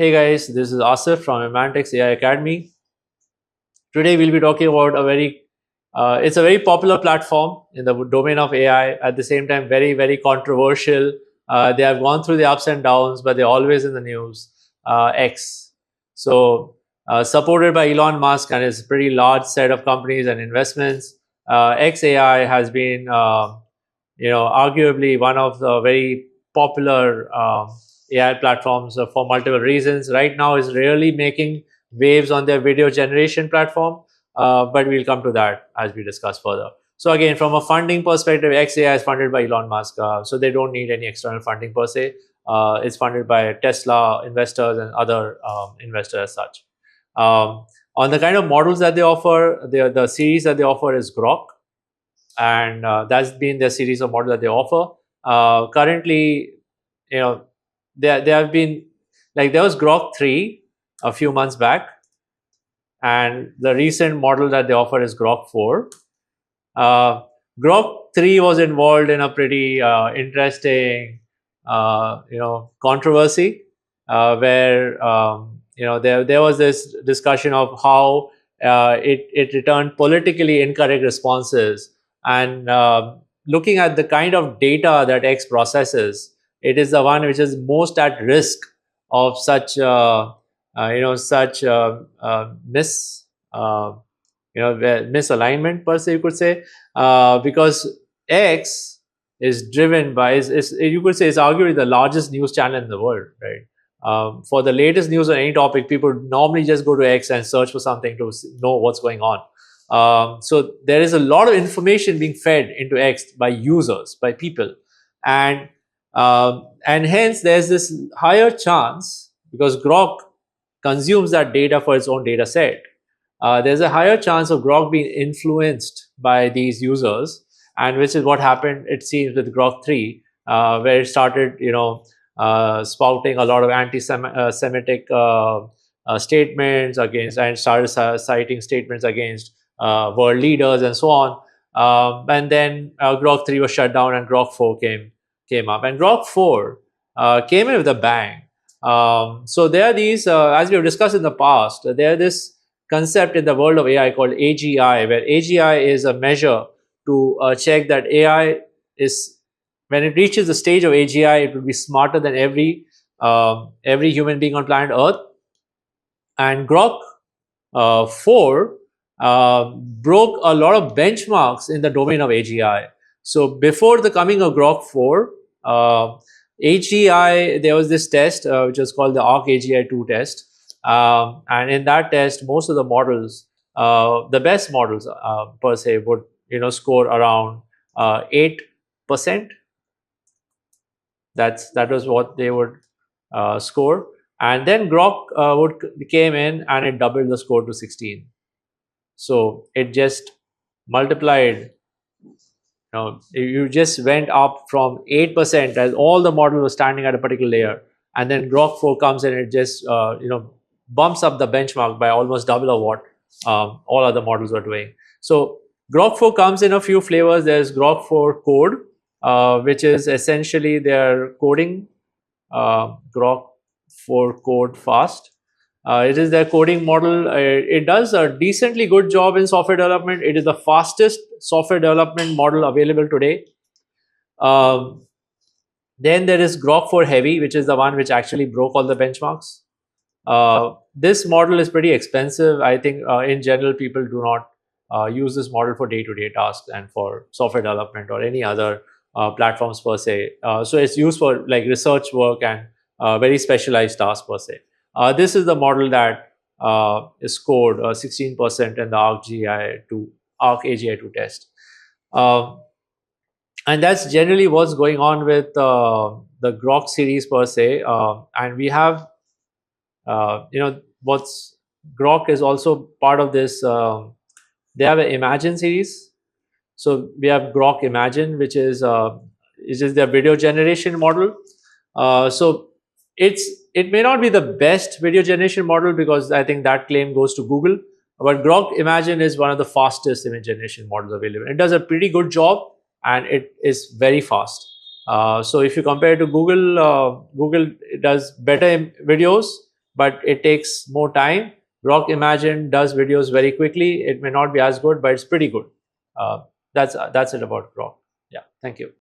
Hey guys, this is Asif from Imantex AI Academy. Today we'll be talking about it's a very popular platform in the domain of AI. At the same time, very controversial. They have gone through the ups and downs, but they're always in the news. X. So supported by Elon Musk and his pretty large set of companies and investments, xAI has been, arguably one of the very popular AI platforms for multiple reasons. Right now, is really making waves on their video generation platform, but we'll come to that as we discuss further. So again, from a funding perspective, xAI is funded by Elon Musk, so they don't need any external funding per se. It's funded by Tesla investors and other investors as such. On the kind of models that they offer, the series that they offer is Grok, and that's been the series of models that they offer. Currently, there have been, like, there was Grok 3 a few months back, and the recent model that they offer is Grok 4. Grok 3 was involved in a pretty interesting controversy where there was this discussion of how it returned politically incorrect responses, and looking at the kind of data that X processes, it is the one which is most at risk of such misalignment per se, you could say, because X is driven by, you could say, is arguably the largest news channel in the world, right? For the latest news on any topic, people normally just go to X and search for something to know what's going on. So there is a lot of information being fed into X by users, by people, and hence there's this higher chance, because Grok consumes that data for its own data set. There's a higher chance of Grok being influenced by these users, and which is what happened, it seems, with Grok 3, where it started, spouting a lot of anti-Semitic statements against, and started citing statements against world leaders and so on. And then Grok 3 was shut down, and Grok 4 came up, and Grok 4 came in with a bang. So there are these, as we have discussed in the past, there this concept in the world of AI called AGI, where AGI is a measure to check that AI is, when it reaches the stage of AGI, it will be smarter than every human being on planet Earth. And Grok 4 broke a lot of benchmarks in the domain of AGI. So before the coming of Grok 4, AGI, there was this test which was called the ARC-AGI 2 test. And in that test, most of the models, the best models per se, would score around 8%. That was what they would score. And then Grok came in and it doubled the score to 16. So it just multiplied. You just went up from 8% as all the models were standing at a particular layer, and then Grok 4 comes in and it just bumps up the benchmark by almost double of what all other models were doing. So Grok 4 comes in a few flavors. There's Grok 4 Code, which is essentially their coding, Grok 4 Code Fast. It is their coding model. It does a decently good job in software development. It is the fastest software development model available today. Then there is Grok 4 Heavy, which is the one which actually broke all the benchmarks. This model is pretty expensive. I think in general, people do not use this model for day-to-day tasks and for software development or any other platforms per se. So it's used for like research work and very specialized tasks per se. This is the model that is scored 16% in the ARC-AGI 2 test. And that's generally what's going on with the Grok series per se. And we have, Grok is also part of this. They have an Imagine series. So we have Grok Imagine, which is their video generation model. So it may not be the best video generation model, because I think that claim goes to Google. But Grok Imagine is one of the fastest image generation models available. It does a pretty good job, and it is very fast. So if you compare it to Google, Google does better videos, but it takes more time. Grok Imagine does videos very quickly. It may not be as good, but it's pretty good. That's it about Grok. Yeah, thank you.